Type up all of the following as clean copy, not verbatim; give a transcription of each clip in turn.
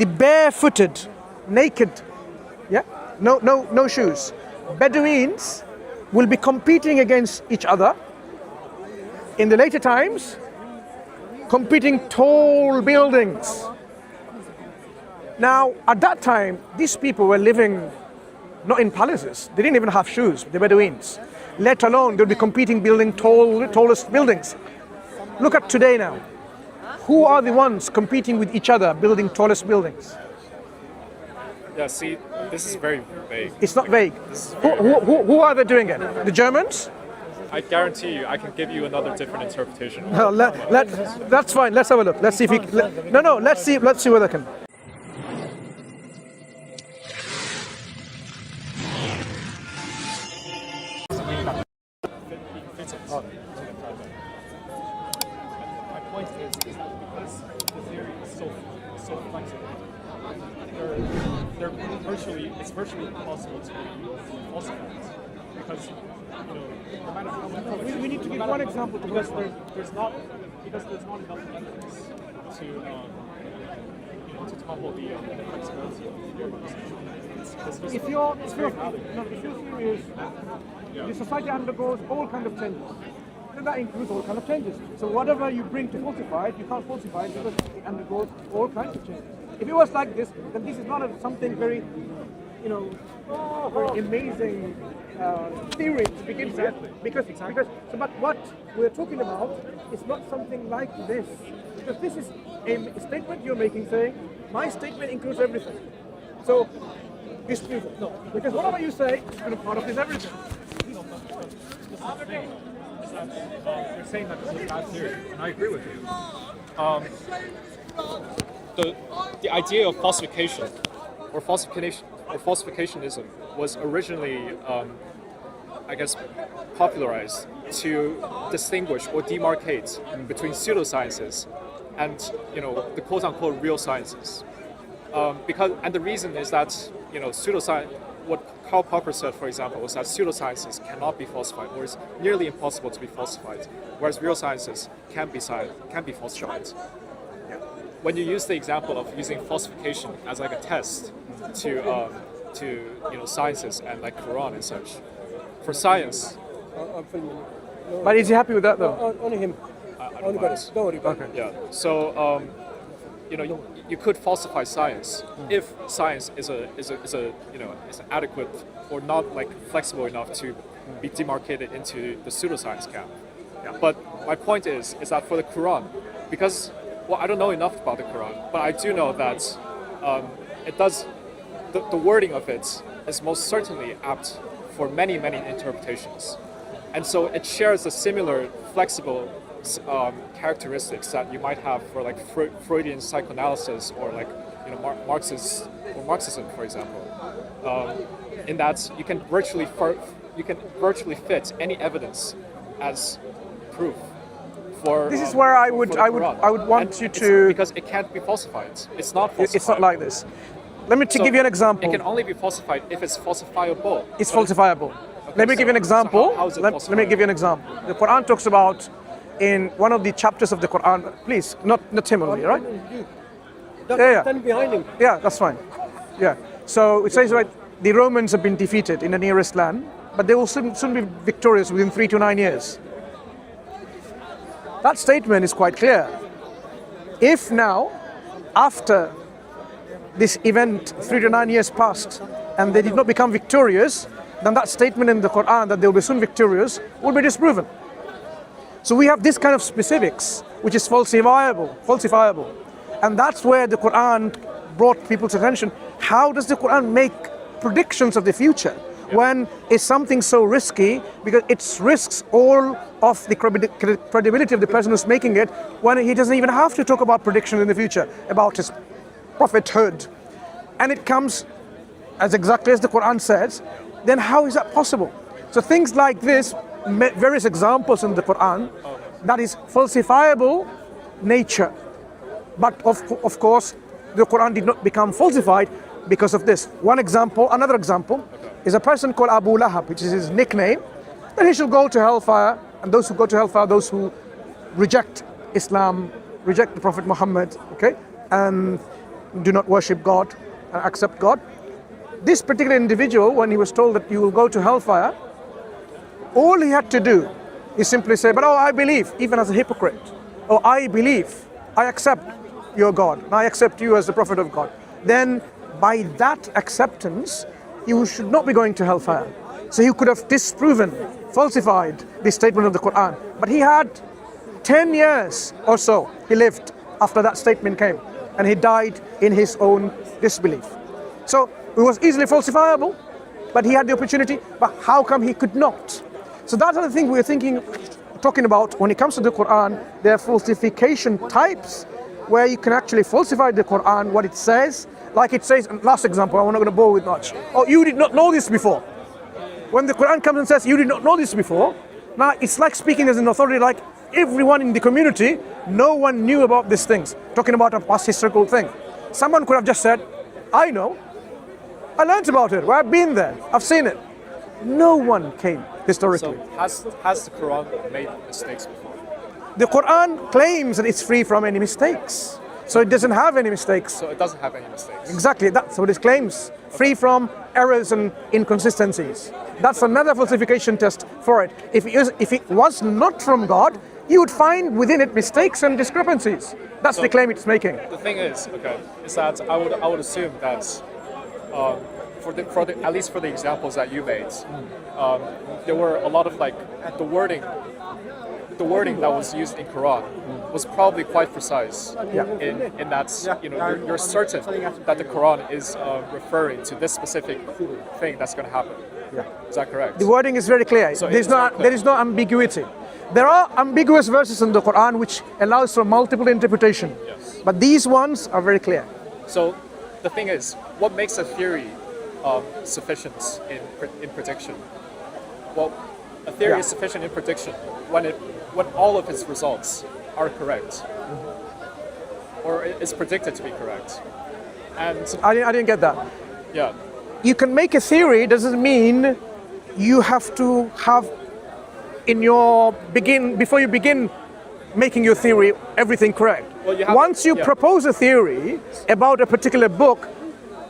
the barefooted, naked, yeah, no shoes, Bedouins will be competing against each other. In the later times, competing tall buildings. Now, at that time, these people were living not in palaces. They didn't even have shoes, the Bedouins. Let alone they'll be competing building tallest buildings. Look at today now. Who are the ones competing with each other building tallest buildings? Yeah, see, this is very vague. It's not vague. Who are they doing it? The Germans? I guarantee you, I can give you another different interpretation. No, that's fine. Let's have a look. Let's see if we. Let's see whether I can. My point is that because the theory is so flexible, it's virtually impossible to falsify it. Because no matter how many We need to give one example because there's not enough evidence to topple the flexibility of the theory. If your theory is the society undergoes all kind of changes, then that includes all kind of changes. So whatever you bring to falsify it, you can't falsify it because it undergoes all kinds of changes. If it was like this, then this is not something very, very amazing theory to begin with. But what we're talking about is not something like this. Because this is a statement you're making saying, my statement includes everything. So, disprove it. No. Because whatever you say is kind of part of this everything. You're saying that this is a bad theory, and I agree with you. The idea of falsification or falsificationism was originally, I guess, popularized to distinguish or demarcate between pseudosciences and the quote-unquote real sciences. And the reason is that pseudoscience, what Karl Popper said, for example, was that pseudosciences cannot be falsified, or it's nearly impossible to be falsified, whereas real sciences can be falsified. Yeah. When you use the example of using falsification as like a test to sciences and like Quran and such, for science. But is he happy with that though? Only him. Don't worry about it. Yeah. So you could falsify science if science is an adequate or not like flexible enough to be demarcated into the pseudoscience camp. Yeah. But my point is that for the Quran, because I don't know enough about the Quran, but I do know that it does. The wording of it is most certainly apt for many interpretations, and so it shares a similar flexible characteristics that you might have for like Freudian psychoanalysis or like Marxism, for example. In that you can virtually fit any evidence as proof. This is where I would want you to, because it can't be falsified. It's not falsified. It's not like this. Let me give you an example. It can only be falsified if it's falsifiable. It's falsifiable. Okay, let me give you an example. So how is it let me give you an example. The Quran talks about, in one of the chapters of the Quran, please, not him only, right? Stand behind him. Yeah, that's fine. Yeah. So it says, right, the Romans have been defeated in the nearest land, but they will soon be victorious within 3 to 9 years. That statement is quite clear. If now, after this event, 3 to 9 years passed, and they did not become victorious, then that statement in the Quran that they will be soon victorious will be disproven. So we have this kind of specifics, which is falsifiable. And that's where the Quran brought people's attention. How does the Quran make predictions of the future when it's something so risky, because it risks all of the credibility of the person who's making it, when he doesn't even have to talk about prediction in the future, about his prophethood. And it comes as exactly as the Quran says, then how is that possible? So things like this, various examples in the Quran, that is falsifiable nature. But of course, the Quran did not become falsified because of this. Another example is a person called Abu Lahab, which is his nickname, that he shall go to hellfire, and those who go to hellfire, those who reject Islam, reject the Prophet Muhammad, okay? And do not worship God and accept God. This particular individual, when he was told that you will go to hellfire, all he had to do is simply say, but I believe, even as a hypocrite. Oh, I believe, I accept your God, and I accept you as the prophet of God. Then by that acceptance, you should not be going to hellfire. So he could have disproven, falsified the statement of the Quran. But he had 10 years or so he lived after that statement came, and he died in his own disbelief. So it was easily falsifiable, but he had the opportunity, but how come he could not? So that's the thing we're talking about when it comes to the Quran. There are falsification types where you can actually falsify the Quran, what it says. Like it says, last example, I'm not going to bore with much. Oh, you did not know this before. When the Quran comes and says, you did not know this before, now it's like speaking as an authority, like everyone in the community, no one knew about these things. Talking about a past historical thing. Someone could have just said, I know. I learned about it. Well, I've been there. I've seen it. No one came historically. So has the Quran made mistakes before? The Quran claims that it's free from any mistakes. So it doesn't have any mistakes. So it doesn't have any mistakes. Exactly, that's what it claims. Free from errors and inconsistencies. That's another falsification test for it. If it was not from God, you would find within it mistakes and discrepancies. That's the claim it's making. The thing is that I would assume that at least for the examples that you made, there were a lot of like the wording that was used in Quran was probably quite precise. In that you're certain that the Quran is referring to this specific thing that's going to happen. Is that correct? The wording is very clear. So there is no ambiguity. There are ambiguous verses in the Quran which allows for multiple interpretation. Yes. But these ones are very clear. So the thing is, what makes a theory sufficient in prediction? Well, a theory is sufficient in prediction when all of its results are correct, or is predicted to be correct. And I didn't get that. Yeah. You can make a theory, doesn't mean you have to have before you begin making your theory everything correct. Well, Once you propose a theory about a particular book,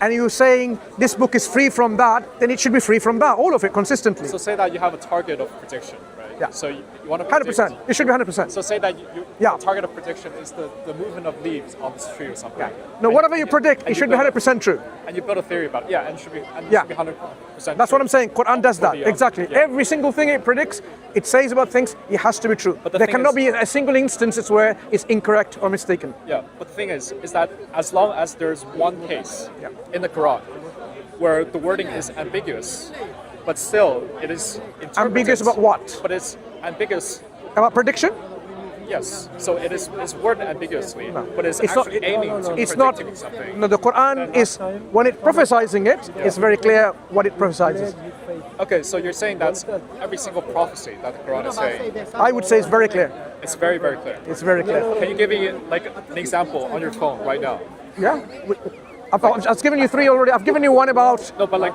and you're saying this book is free from that, then it should be free from that, all of it, consistently. So say that you have a target of prediction, right? Yeah. So you want to predict. 100%. It should be 100%. So say that the target of prediction is the movement of leaves on this tree or something. No, whatever you predict, it should be 100% true. And you build a theory about it. Yeah, and it should be 100%. That's what I'm saying. Quran does that. Exactly. Yeah. Every single thing it predicts, it says about things, it has to be true. But there cannot be a single instance where it's incorrect or mistaken. Yeah, but the thing is that as long as there's one case in the Quran where the wording is ambiguous, but still it is interpreted. Ambiguous about what? But it's ambiguous. About prediction? Yes. So it's worded ambiguously, but it's actually not, aiming to it's not, predicting something. No, the Quran is, when it prophesizing it, it's very clear what it prophesizes. Okay, so you're saying that every single prophecy that the Quran is saying, I would say it's very clear. it's very, very clear. It's very clear. Can you give me like an example on your phone right now? Yeah? I've given you three already. I've given you one about... No, but like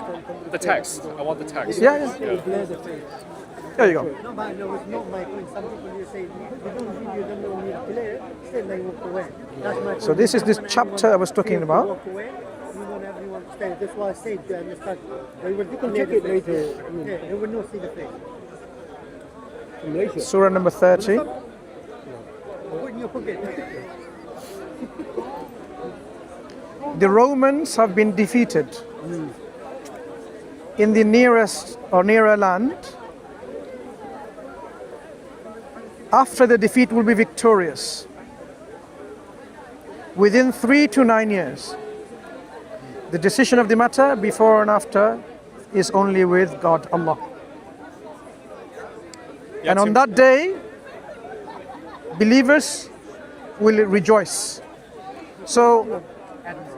the text. I want the text. Yeah. There you go. No, but no, it's not my point. Some people you say you don't know me clear, still they walk away. That's my point. So this is this chapter I was talking about. Walk away. You want everyone to stay. That's why I said to understand. You can check it later. Yeah, they will not see the face. Surah number 30. Put in your pocket. The Romans have been defeated in the nearest or nearer land. After the defeat will be victorious within 3 to 9 years. The decision of the matter before and after is only with God, Allah. And on that day, believers will rejoice. So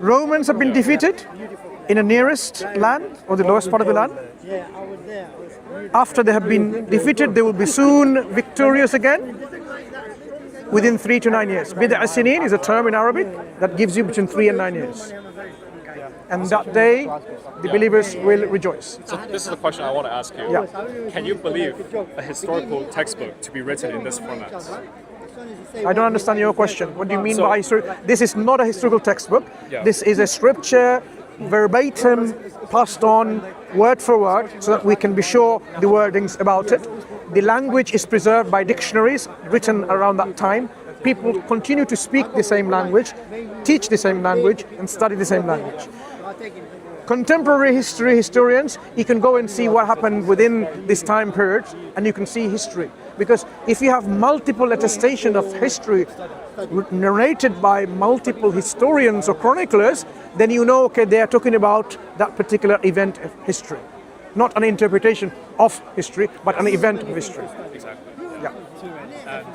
Romans have been defeated in the nearest land or the lowest part of the land. Yeah, I was there. After they have been defeated, they will be soon victorious again within 3 to 9 years. Bid'a sinin is a term in Arabic that gives you between 3 and 9 years. And that day, the believers will rejoice. So this is the question I want to ask you. Yeah. Can you believe a historical textbook to be written in this format? I don't understand your question. What do you mean So- by history? This is not a historical textbook. Yeah. This is a scripture, verbatim, passed on, word for word, so that we can be sure the wordings about it. The language is preserved by dictionaries written around that time. People continue to speak the same language, teach the same language, and study the same language. Contemporary historians, you can go and see what happened within this time period, and you can see history. Because if you have multiple attestation of history narrated by multiple historians or chroniclers, then you know, okay, they are talking about that particular event of history. Not an interpretation of history, but an event of history. Exactly. Yeah. And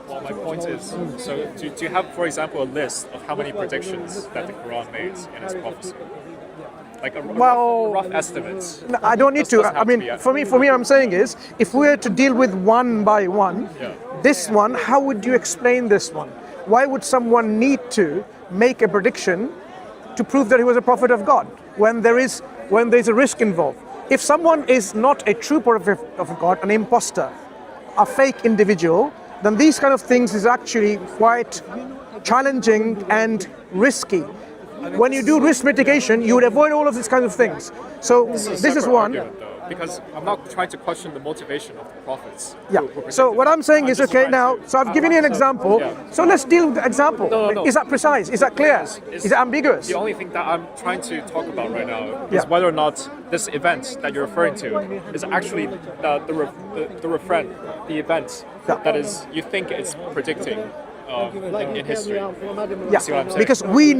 well, my point is, so do you have, for example, a list of how many predictions that the Quran made in its prophecy? Like a rough estimate. No, I don't need to. Doesn't I have to mean, be accurate. for me, I'm saying is, if we were to deal with one by one, Yeah. this one, how would you explain this one? Why would someone need to make a prediction to prove that he was a prophet of God when there is a risk involved? If someone is not a true prophet of God, an imposter, a fake individual, then these kind of things is actually quite challenging and risky. When you do risk mitigation, you would avoid all of these kinds of things. So this is Separate one. argument, though, because I'm not trying to question the motivation of the prophets. Yeah. So what I'm saying is, okay, now, so I've given you an example. Yeah. So let's deal with the example. No. Is that precise? Is that clear? Is it ambiguous? The only thing that I'm trying to talk about right now is Yeah. whether or not this event that you're referring to is actually the refrain, the event Yeah. that is you think it's predicting in history. Yeah, See what I'm saying? because we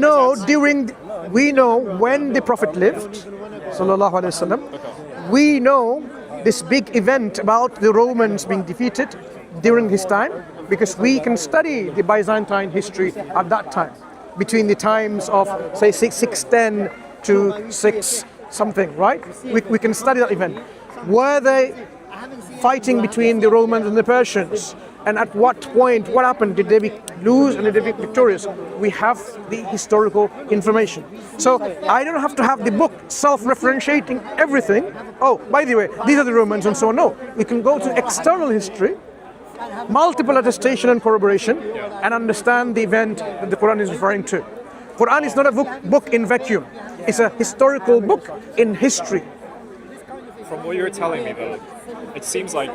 know when the Prophet lived, sallallahu alaihi wasallam. We know this big event about the Romans being defeated during his time, because we can study the Byzantine history at that time, between the times of say 610 to 6 something, right? We can study that event. Were they fighting between the Romans and the Persians? And at what point, what happened? Did they lose and did they be victorious? We have the historical information. So I don't have to have the book self-referentiating everything. Oh, by the way, these are the Romans and so on. No, we can go to external history, multiple attestation and corroboration, and understand the event that the Quran is referring to. Quran is not a book in vacuum. It's a historical book in history. From what you're telling me, though, it seems like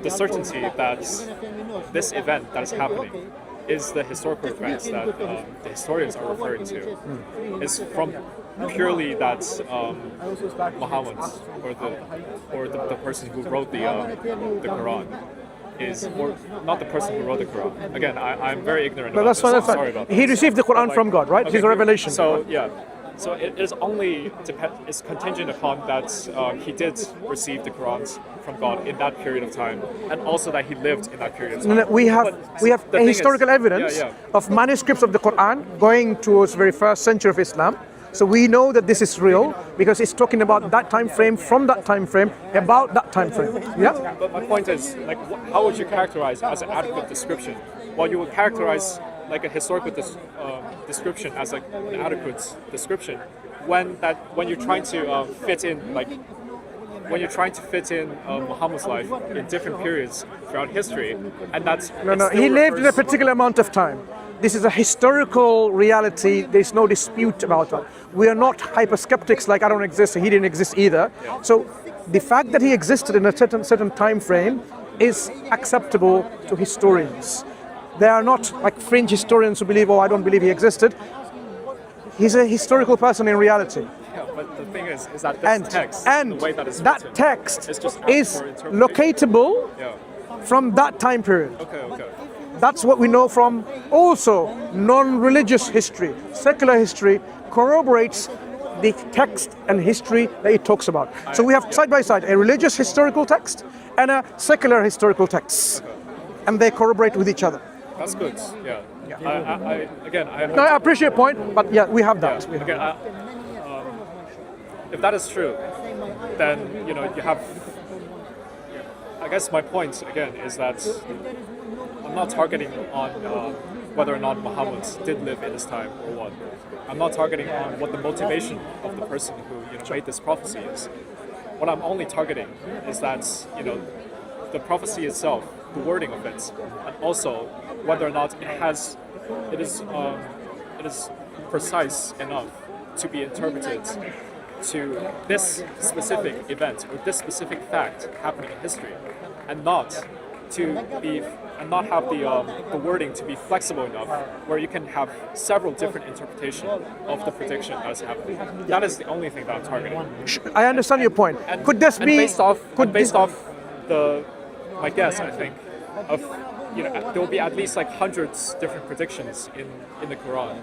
the certainty that this event that is happening is the historical events that the historians are referring to is from purely that Muhammad or the person who wrote the Quran is, or not the person who wrote the Quran. Again, I'm very ignorant But about that's fine, this. that's Sorry fine. about He this. received the Quran But from God, right? okay, It's a revelation. So yeah. So it is only it's contingent upon that he did receive the Qurans from God in that period of time, and also that he lived in that period of time. No, we have the thing is- historical evidence Yeah, of manuscripts of the Quran going towards the very first century of Islam. So we know that this is real because it's talking about that time frame, from that time frame, about that time frame. Yeah? But my point is, like, how would you characterize as an adequate description? Well, you would characterize like a historical description as like an adequate description when you're trying to fit in Muhammad's life in different periods throughout history, and that's No, he lived in a particular amount of time. This is a historical reality. There's no dispute about it. We are not hyper-skeptics like I don't exist, he didn't exist either. So the fact that he existed in a certain time frame is acceptable to historians. They are not like fringe historians who believe, oh, I don't believe he existed. He's a historical person in reality. Yeah, but the thing is that this text, And the way that it's that written, text is just is for interpretation. locatable Yeah. from that time period. Okay. That's what we know from also non-religious history. Secular history corroborates the text and history that it talks about. So we have side by side a religious historical text and a secular historical text. And they corroborate with each other. That's good. Yeah. No, I appreciate your point, but yeah, we have that. We have Again, if that is true, then you have. I guess my point again is that I'm not targeting on whether or not Muhammad did live in his time or what. I'm not targeting on what the motivation of the person who made this prophecy is. What I'm only targeting is that the prophecy itself, the wording of it, and also whether or not it is precise enough to be interpreted to this specific event or this specific fact happening in history, and not have the wording to be flexible enough where you can have several different interpretations of the prediction that's happening. That is the only thing that I'm targeting. I understand your point. And, could this and be based off my guess, I think, of there will be at least like hundreds different predictions in the Quran.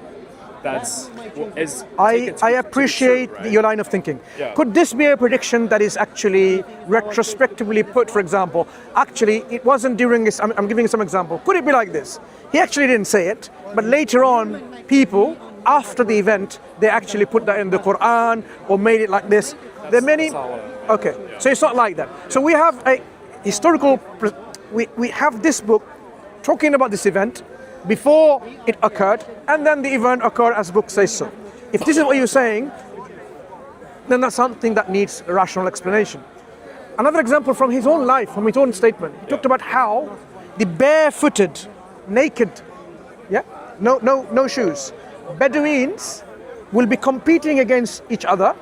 I appreciate your line of thinking. Yeah. Could this be a prediction that is actually retrospectively put, for example, actually it wasn't during this, I'm giving you some example. Could it be like this? He actually didn't say it, but later on people, after the event, they actually put that in the Quran or made it like this. There are many, okay, so it's not like that. So we have a historical, we have this book talking about this event before it occurred, and then the event occurred as the book says so. If this is what you're saying, then that's something that needs a rational explanation. Another example from his own life, from his own statement, he talked about how the barefooted, naked, no shoes, Bedouins will be competing against each other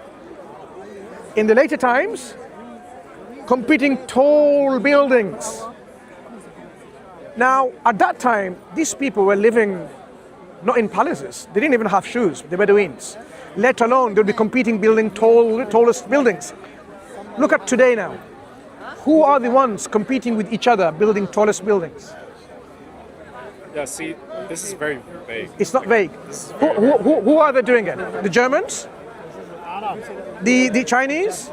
in the later times, competing tall buildings. Now, at that time, these people were living not in palaces. They didn't even have shoes, the Bedouins. Let alone they'll be competing building tallest buildings. Look at today now. Who are the ones competing with each other building tallest buildings? Yeah, see, this is very vague. It's not vague. Who are they doing it? The Germans? The Chinese?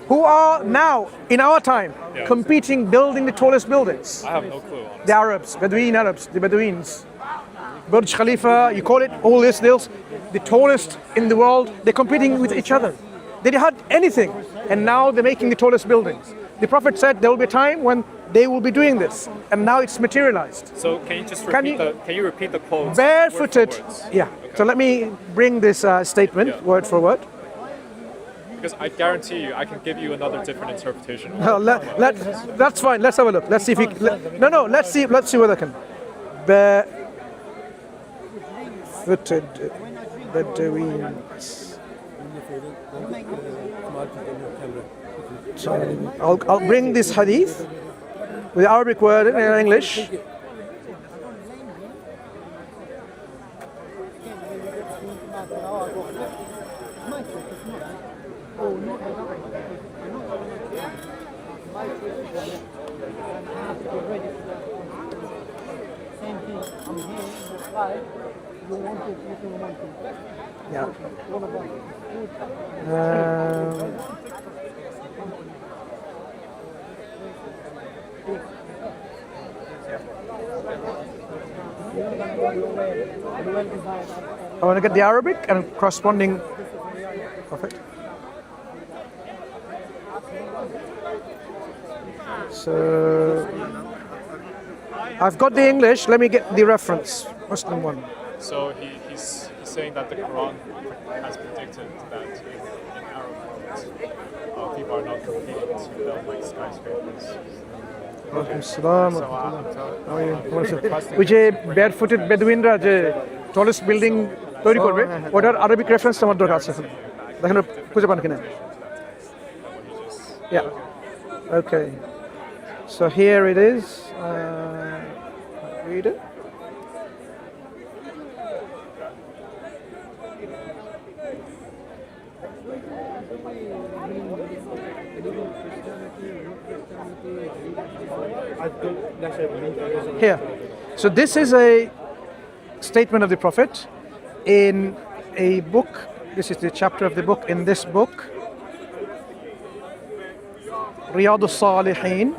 Who are now, in our time, competing, building the tallest buildings? I have no clue. The Arabs, Bedouin Arabs, the Bedouins. Burj Khalifa, you call it, all these deals, the tallest in the world, they're competing with each other. They didn't have anything, and now they're making the tallest buildings. The Prophet said there will be a time when they will be doing this, and now it's materialized. So can you just repeat the quote? Barefooted, word for words? yeah. Okay. So let me bring this statement word for word. Because I guarantee you, I can give you another different interpretation. No, that's fine. Let's have a look. Let's see if we. Let's see whether I can. Barefooted Bedouins. So I'll bring this hadith with the Arabic word in English. Yeah. I want to get the Arabic and corresponding. Perfect. So I've got the English. Let me get the reference. Muslim one. So he's saying that the Quran has predicted that in Arab world, people are not competing to build like skyscrapers. ওই যে barefooted বেদুইনরা যে tallest building তৈরি করবে ওটার Arabic reference আমার দরকার আছে দেখেন খুঁজে পান কিনা Yeah. Okay. So here it is. Read it. Here. So this is a statement of the Prophet in a book. This is the chapter of the book in this book. Riyadh al-Salihin.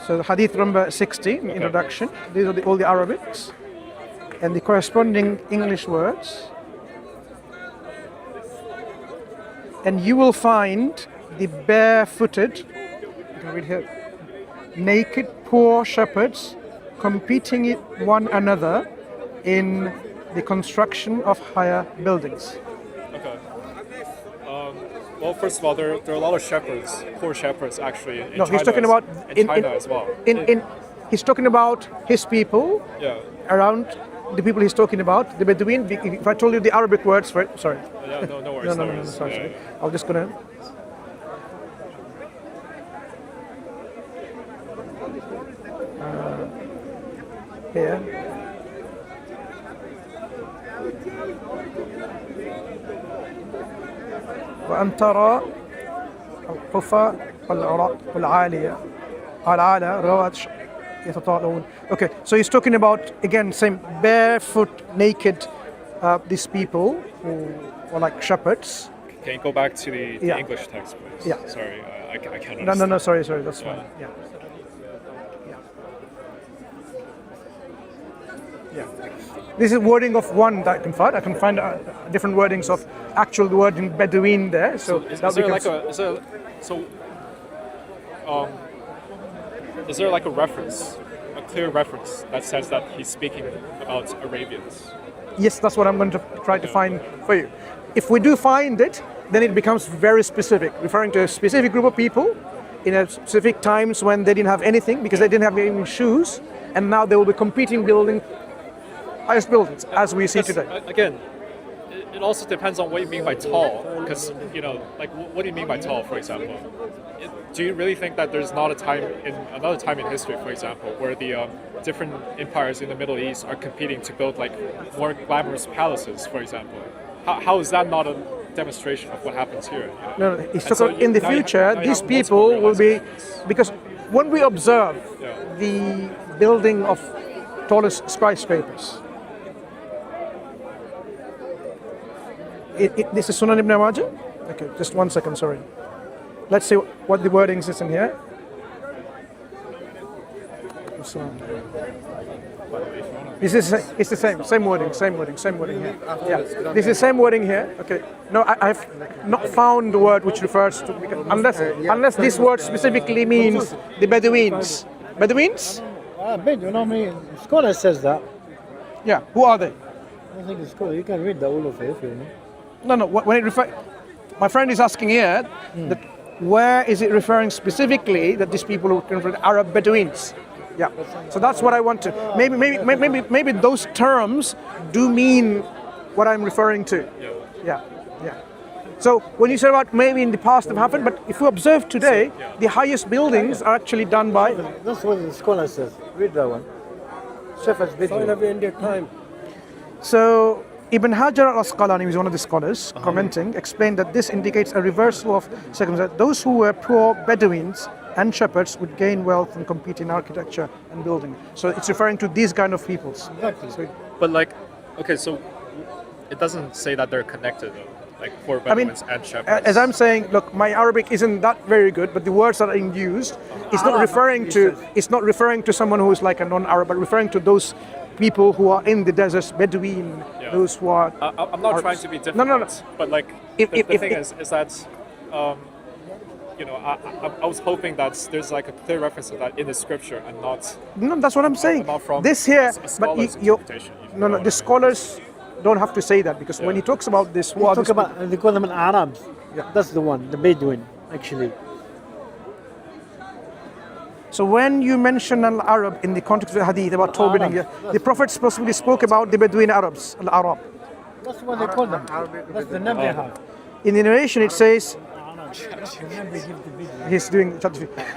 So hadith number 60, introduction. These are all the Arabics. And the corresponding English words. And you will find the barefooted, you can read here, naked poor shepherds competing with one another in the construction of higher buildings. Okay. Well, first of all, there are a lot of shepherds, poor shepherds actually in No, China. he's talking about in China as well. He's talking about his people Yeah. around the people he's talking about, the Bedouin. If I told you the Arabic words for it, sorry. Yeah, no worries. No, worries. sorry. Yeah. I'm just gonna. Here. وأن ترى الحفاة والعالية العالة روات يتطاولون. Okay, so he's talking about again same barefoot, naked, these people who are like shepherds. Can you go back to the Yeah. English text, please? Yeah. Sorry, I can't No, understand. sorry, that's fine. Yeah. This is wording of one that I can find. I can find different wordings of actual word in Bedouin there. So Is that we there can is there like a reference, a clear reference that says that he's speaking about Arabians? Yes, that's what I'm going to try to find for you. If we do find it, then it becomes very specific, referring to a specific group of people in a specific times when they didn't have anything because they didn't have any shoes, and now they will be competing building highest buildings as we see today. Again, it also depends on what you mean by tall, because like what do you mean by tall, for example? Do you really think that there's not another time in history, for example, where the different empires in the Middle East are competing to build like more glamorous palaces, for example? How is that not a demonstration of what happens here? No, it's And so in the now you future, have these multiple people will be, realizations. because when we observe Yeah. the building of tallest skyscrapers, this is Sunan Ibn Majah? Okay, just 1 second, sorry. Let's see what the wordings is in here. So, it's the same wording here. Yeah, this is the same wording here. Okay, no, I've not found the word which refers to, unless this word specifically means the Bedouins. Bedouins? Bedouin, I mean, scholar says that. Yeah, who are they? I think it's scholar. You can read the all of it if you know. No, when it refers, my friend is asking here that where is it referring specifically that these people who convert Arab Bedouins? Yeah, so that's what I want to. Maybe those terms do mean what I'm referring to. Yeah. So when you say about maybe in the past have happened, but if we observe today, the highest buildings are actually done by. That's what the scholar says. Read that one. Shepherd's Bedouin. So Ibn Hajar al-Asqalani, who is one of the scholars, commenting, explained that this indicates a reversal of circumstances. Those who were poor Bedouins and shepherds would gain wealth and compete in architecture and building. So it's referring to these kind of peoples. Exactly. So, But like, okay, so it doesn't say that they're connected though, like poor Bedouins and shepherds. as I'm saying, look, my Arabic isn't that very good, but the words that are being used, it's not referring to someone who is like a non-Arab, but referring to those people who are in the deserts, Bedouin, those who are. I'm not trying to be difficult. No. But like, the thing is that, I was hoping that there's like a clear reference to that in the scripture and not. No, that's what I'm saying. Not from This here, a but scholar's you interpretation, if you know no, what I the mean. scholars don't have to say that because when he talks about this, who are Talk these about, they call them an Arabs. Yeah. That's the one, the Bedouin, actually. So when you mention al-Arab in the context of the hadith about tall building, the Prophet possibly spoke about the Bedouin Arabs, al-Arab. That's what they call them. That's the name they have. In the narration it says, he's doing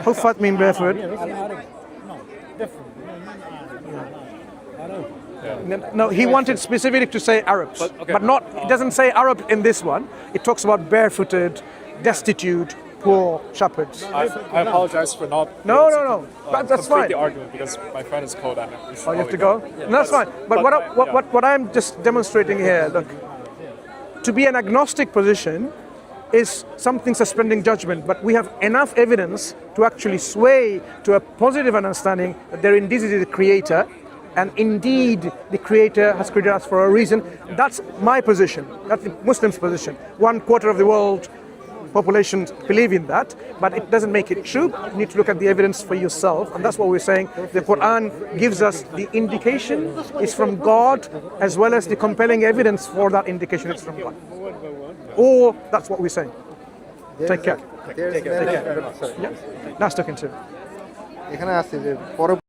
Hufat mean barefoot. No, different. No, he wanted specifically to say Arabs, but not. It doesn't say Arab in this one. It talks about barefooted, destitute, poor shepherds. I apologize for not. No. But That's complete fine. the argument because my friend is cold and Oh, you have to go? No, that's fine. But what I'm just demonstrating here, look, to be an agnostic position is something suspending judgment, but we have enough evidence to actually sway to a positive understanding that there indeed is the creator, and indeed the creator has created us for a reason. That's my position. That's the Muslim's position. 1/4 of the world population believe in that, but it doesn't make it true. You need to look at the evidence for yourself, and that's what we're saying. The Quran gives us the indication is from God, as well as the compelling evidence for that indication is from God. Or that's what we're saying. Take care. There's never- Yeah. Nice talking to you. এখানে আছে যে পরে